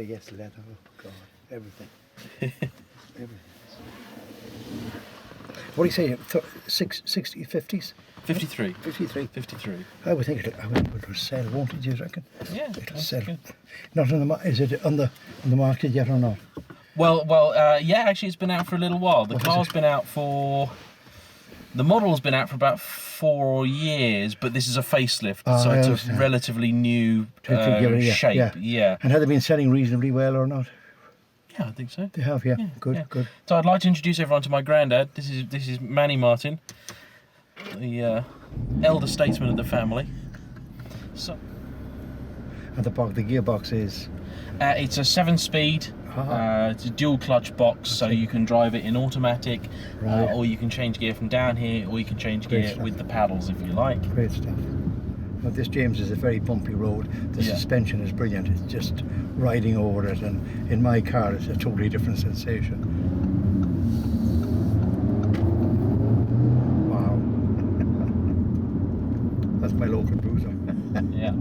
yes, leather. Oh God, everything. Everything. What do you say? 60s, 50s? 53. 53. 53. I would think it'll sell, won't it? Do you reckon? Yeah, It'll that's sell. good. Not on the is it on the market yet or not? Well, yeah. Actually, it's been out for a little while. The car's been out for. The model's been out for about 4 years, but this is a facelift, so it's a relatively new shape. Yeah. And have they been selling reasonably well or not? Yeah, I think so. They have, yeah. Good. So I'd like to introduce everyone to my granddad. This is Manny Martin, the elder statesman of the family. So. And the gearbox is? It's a 7-speed. It's a dual clutch box, so you can drive it in automatic, or you can change gear from down here, or you can change gear with the paddles if you like. Great stuff. Well, this, James, is a very bumpy road. The suspension is brilliant. It's just riding over it, and in my car it's a totally different sensation. Wow. That's my local bruiser. Yeah.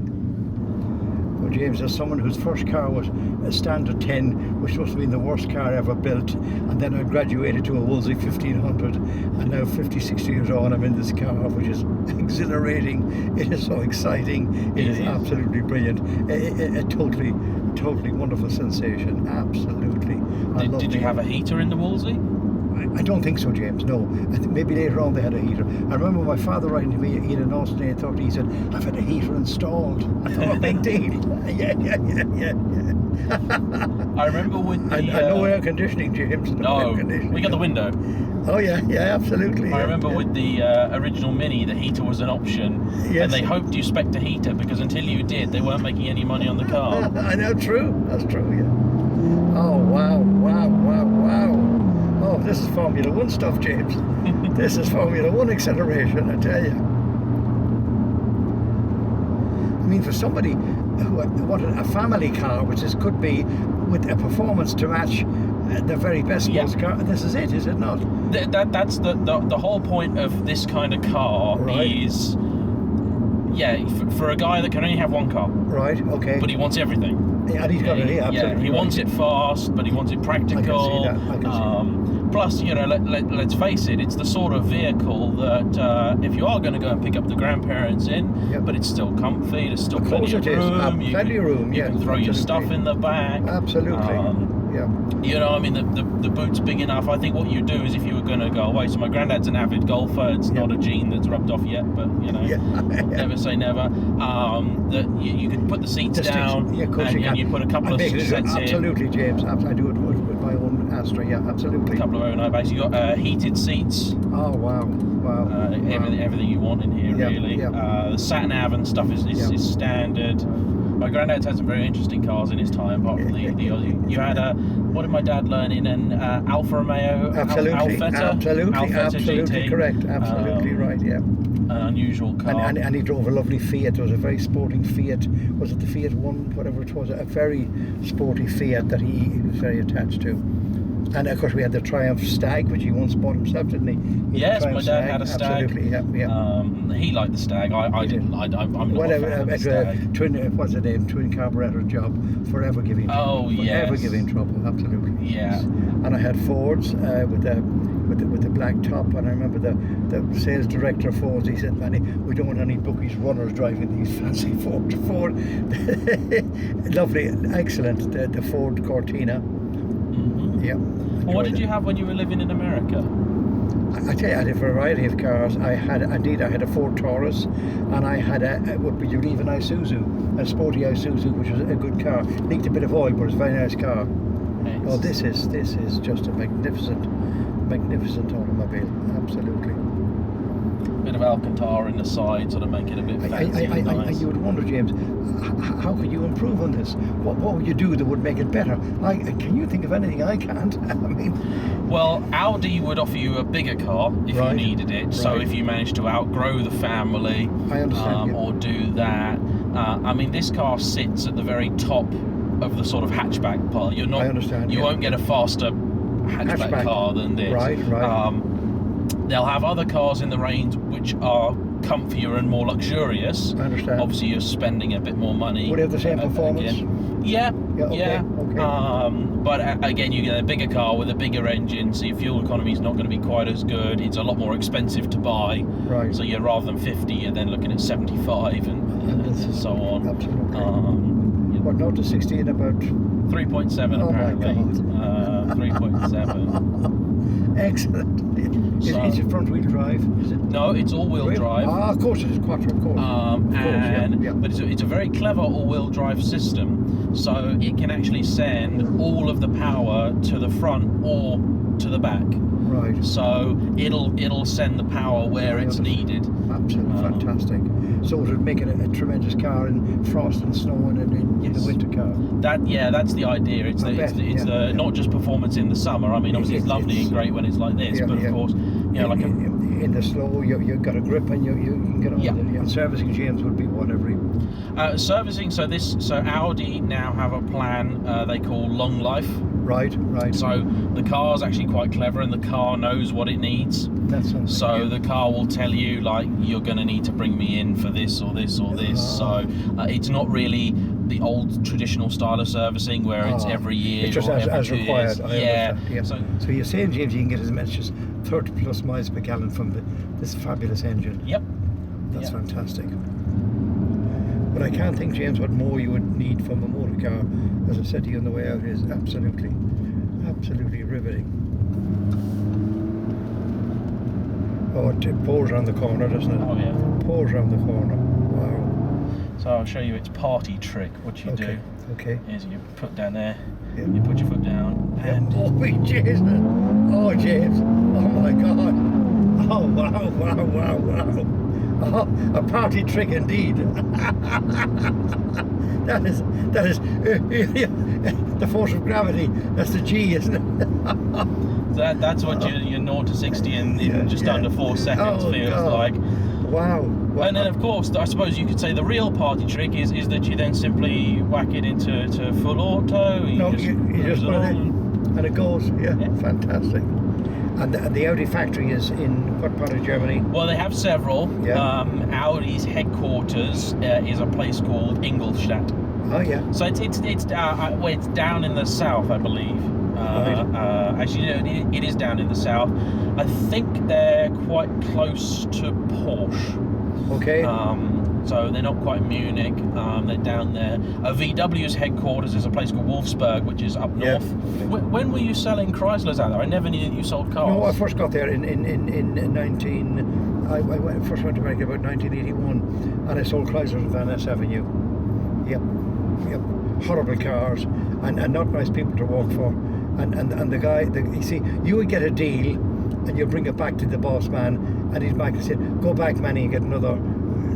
Well, James, as someone whose first car was a Standard 10, which must have been the worst car ever built, and then I graduated to a Wolseley 1500, and now 50, 60 years on, I'm in this car, which is exhilarating. It is so exciting. It is absolutely brilliant. A totally wonderful sensation. Absolutely. Did you have a heater in the Wolseley? I don't think so, James, no. I think maybe later on they had a heater. I remember my father writing to me, he had an Austin A30, he said, I've had a heater installed. I thought, a big deal. Yeah. I remember with the... no air conditioning, James. No, we got the window. Oh, yeah, absolutely. I remember with the original Mini, the heater was an option, and they hoped you spec'd a heater, because until you did, they weren't making any money on the car. I know, true. That's true, yeah. Oh, wow. Oh, this is Formula 1 stuff, James. This is Formula 1 acceleration, I tell you. I mean, for somebody who wanted a family car, which could be with a performance to match the very best sports car, this is it not? That's the whole point of this kind of car is, for a guy that can only have one car. Right, okay. But he wants everything. Yeah, and he's got it, absolutely. He wants it fast, but he wants it practical. I can see that. Plus, let's face it, it's the sort of vehicle that if you are going to go and pick up the grandparents in, but it's still comfy, there's still plenty of room. Plenty of room, you can throw your stuff in the back. Absolutely. The boot's big enough. I think what you do is, if you were going to go away, so my granddad's an avid golfer, it's not a gene that's rubbed off yet, but never say never. That you could put the seats down, and you put a couple of sets in. Absolutely, James. I do it with my own Astra, absolutely. A couple of overnight bags. You got heated seats. Oh, wow. Everything you want in here, really. The sat-nav and stuff is standard. My granddad's had some very interesting cars in his time, apart from the Aussie. You had what did my dad learn in an Alfa Romeo? Absolutely GT. Correct. Absolutely right. Yeah. An unusual car. And he drove a lovely Fiat. It was a very sporting Fiat. Was it the Fiat 1, whatever it was? A very sporty Fiat that he was very attached to. And of course we had the Triumph Stag, which he once bought himself, didn't he? Yes, my dad had a Stag. Absolutely, yeah. He liked the Stag. I didn't. I'm not a fan of the Stag. What's the name? Twin carburetor job. Forever giving trouble. Forever giving trouble. Absolutely. Yeah. And I had Fords with the black top. And I remember the sales director of Fords. He said, "Manny, we don't want any bookies runners driving these fancy Ford." Lovely, excellent. The Ford Cortina. Yeah. Well, what did you have when you were living in America? I tell you, I had a variety of cars. I had a Ford Taurus, and I had would you believe, an Isuzu, a sporty Isuzu, which was a good car. Leaked a bit of oil, but it's a very nice car. Nice. Oh, this is just a magnificent automobile. Absolutely. Bit of Alcantara in the side, sort of make it a bit fancy and nice. You would wonder, James, how could you improve on this? What would you do that would make it better? Can you think of anything? I can't. I mean, well, Audi would offer you a bigger car if you needed it. So if you managed to outgrow the family, I understand, or do that. I mean, this car sits at the very top of the sort of hatchback pile. You're not. I understand. You won't get a faster hatchback car than this. Right. They'll have other cars in the range which are comfier and more luxurious. I understand. Obviously, you're spending a bit more money. Would it have the same performance? Again. Yeah. Okay. But again, you get a bigger car with a bigger engine, so your fuel economy is not going to be quite as good. It's a lot more expensive to buy. Right. So you're rather than 50, you're then looking at 75 and so on. Absolutely. What, 0 to 60 in about 3.7 apparently. 3.7. Excellent. Is it front wheel drive? Is it? No, it's all-wheel drive. Ah, of course it is quattro, of course. But it's a very clever all-wheel drive system, so it can actually send all of the power to the front or to the back. Right. So it'll send the power where it's needed. Absolutely fantastic. So it would make it a tremendous car in frost and snow and in the winter car. That's the idea. It's not just performance in the summer. I mean, obviously it's lovely and great when it's like this, but of course, like in the snow, you've got a grip and you can get on with it. And servicing, James, would be what every servicing. So Audi now have a plan they call long life. Right. So the car's actually quite clever, and the car knows what it needs. That's something. So the car will tell you, like, you're going to need to bring me in for this or this or this. So it's not really the old traditional style of servicing where it's every year. It's just or every as 2 required. years. Yeah. So you're saying, James, you can get as much as 30 plus miles per gallon from this fabulous engine. Yep. That's fantastic. But I can't think, James, what more you would need from a motor car, as I said to you on the way out, is absolutely riveting. Oh, it pours around the corner, doesn't it? Oh, yeah. Pours around the corner. Wow. So I'll show you its party trick. What you do is you put down there, you put your foot down, and... Oh, Jason! Oh, James! Oh, my God! Oh, wow! Oh, a party trick indeed. that is the force of gravity. That's the G, isn't it? That's what your 0 to 60 in just under 4 seconds feels like. Wow. And then, of course, I suppose you could say the real party trick is that you then simply whack it into full auto. You just put it in, and it goes. Yeah. Fantastic. And the Audi factory is in what part of Germany? Well, they have several. Yeah. Audi's headquarters is a place called Ingolstadt. Oh yeah. So it's down in the south, I believe. Actually, it is down in the south. I think they're quite close to Porsche. Okay. So they're not quite Munich. They're down there. VW's headquarters is a place called Wolfsburg, which is up north. When were you selling Chryslers out there? I never knew that you sold cars. No, I first got there in 19. I first went to America about 1981, and I sold Chrysler on Van Ness Avenue. Yep. Horrible cars, and not nice people to work for. And the guy, you see, you would get a deal, and you bring it back to the boss man, and he'd back and say, "Go back, Manny, and get another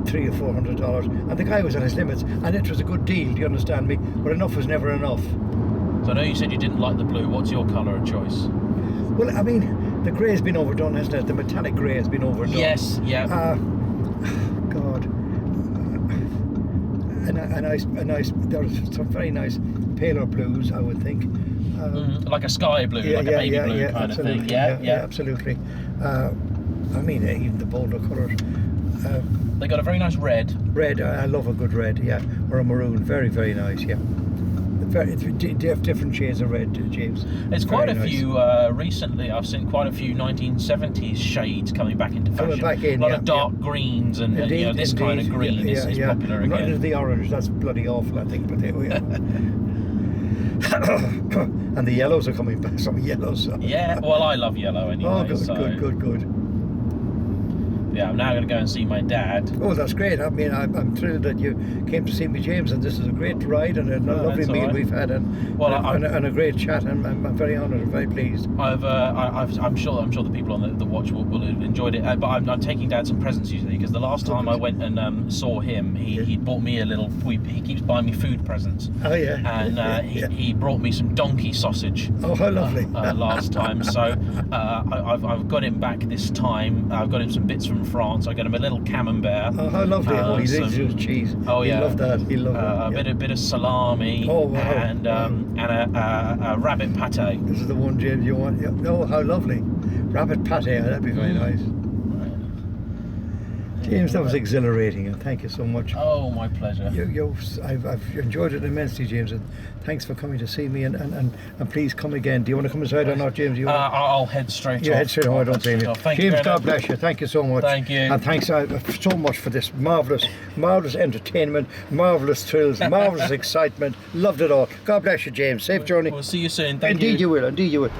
$300 or $400." And the guy was at his limits, and it was a good deal. Do you understand me? But enough was never enough. So I know you said you didn't like the blue. What's your colour of choice? Well, I mean, the grey has been overdone, hasn't it? The metallic grey has been overdone. Yes. Yeah. God. A nice. There's some very nice paler blues, I would think. Like a sky blue, like a baby blue kind of thing. Yeah, absolutely. I mean, even the bolder colours. They got a very nice red. Red, I love a good red, yeah. Or a maroon, very, very nice, yeah. Different shades of red, James. There's quite a few recently. I've seen quite a few 1970s shades coming back into fashion. Coming back in, a lot of dark greens and this kind of green is popular again. Not into the orange. That's bloody awful, I think. But there we are. And the yellows are coming back. Some yellows. Yeah. Well, I love yellow anyway. Oh, good. Yeah, I'm now going to go and see my dad. Oh, that's great. I mean, I'm thrilled that you came to see me, James, and this is a great ride and a lovely meal we've had, and a great chat. And I'm very honoured and very pleased. I'm sure the people on the watch will have enjoyed it. But I'm taking Dad some presents usually, because the last time I went and saw him, he bought me a little. He keeps buying me food presents. Oh yeah. And he brought me some donkey sausage. Oh, how lovely! Last time, so I've got him back this time. I've got him some bits from France. I got him a little camembert. Oh, how lovely! He loves cheese. Oh yeah, he loved that. He loved it. A bit of salami. Oh wow! And a rabbit pate. This is the one, James, you want. Yeah. Oh, how lovely! Rabbit pate. That'd be very nice. James, that was exhilarating, and thank you so much. Oh, my pleasure. I've enjoyed it immensely, James, and thanks for coming to see me. And please come again. Do you want to come inside or not, James? I'll head straight off. Yeah, head straight home. I don't blame you. Thank James, you, God bless you. Thank you so much. Thank you. And thanks so much for this marvellous entertainment, marvellous thrills, marvellous excitement. Loved it all. God bless you, James. Safe journey. We'll see you soon. Thank you. Indeed you will. Indeed you will.